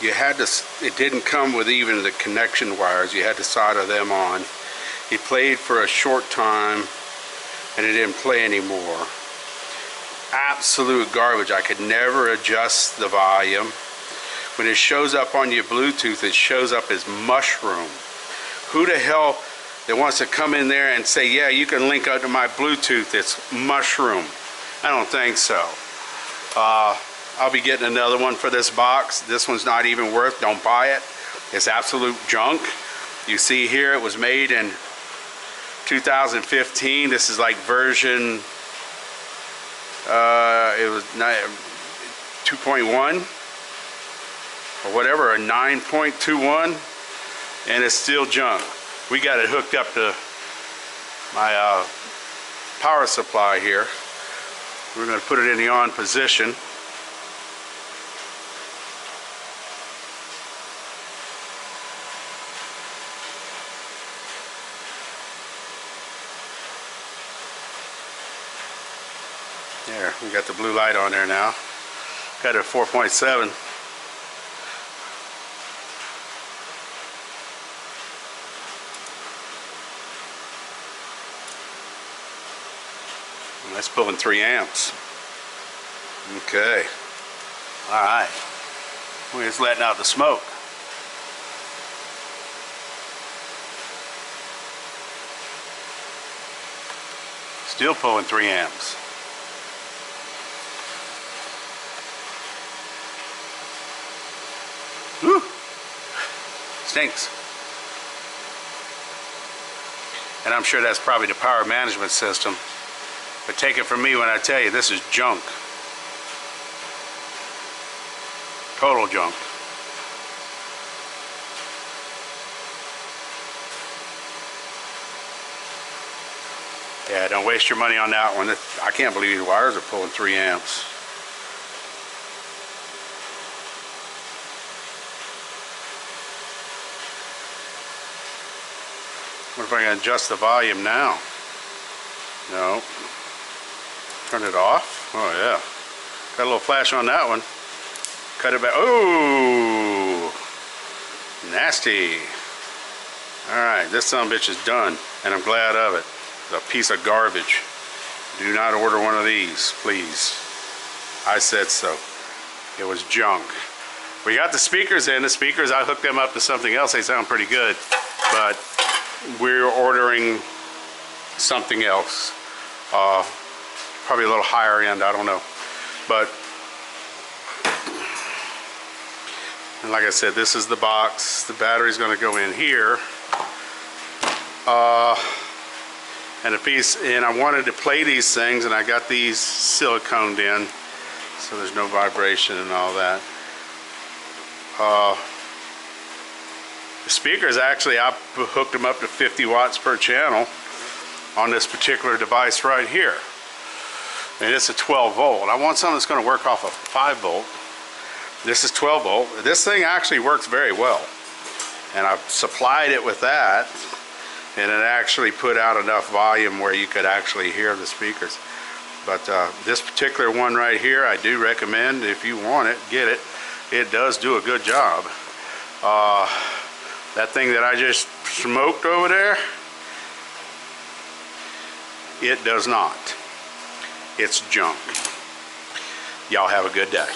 You had to, it didn't come with even the connection wires. You had to solder them on. It played for a short time and it didn't play anymore. Absolute garbage. I could never adjust the volume. When it shows up on your Bluetooth, it shows up as mushroom. Who the hell that wants to come in there and say, yeah, you can link up to my Bluetooth, it's mushroom? I don't think so. I'll be getting another one for this box. This one's not even worth, don't buy it. It's absolute junk. You see here it was made in 2015. This is like version, it was 2.1 or whatever, a 9.21, and it's still junk. We got it hooked up to my power supply here. We're going to put it in the on position. There, we got the blue light on there now. Got it at 4.7. That's pulling 3 amps. Okay. Alright. We're just letting out the smoke. Still pulling 3 amps. Woo! Stinks. And I'm sure that's probably the power management system. But take it from me when I tell you, this is junk. Total junk. Yeah, don't waste your money on that one. I can't believe these wires are pulling 3 amps. What if I can adjust the volume now? No. Turn it off. Oh yeah. Got a little flash on that one. Cut it back. Oh, nasty. Alright, this sumbitch is done, and I'm glad of it. It's a piece of garbage. Do not order one of these, please. I said so. It was junk. We got the speakers in. The speakers, I hooked them up to something else. They sound pretty good, but we're ordering something else. Probably a little higher end, I don't know. But, and like I said, this is the box. The battery's going to go in here. And a piece, and I wanted to play these things, and I got these siliconed in, so there's no vibration and all that. The speakers, actually, I hooked them up to 50 watts per channel on this particular device right here. And it's a 12 volt. I want something that's going to work off a 5 volt. This is 12 volt. This thing actually works very well. And I've supplied it with that, and it actually put out enough volume where you could actually hear the speakers. But this particular one right here, I do recommend, if you want it, get it. It does do a good job. That thing that I just smoked over there, it does not. It's junk. Y'all have a good day.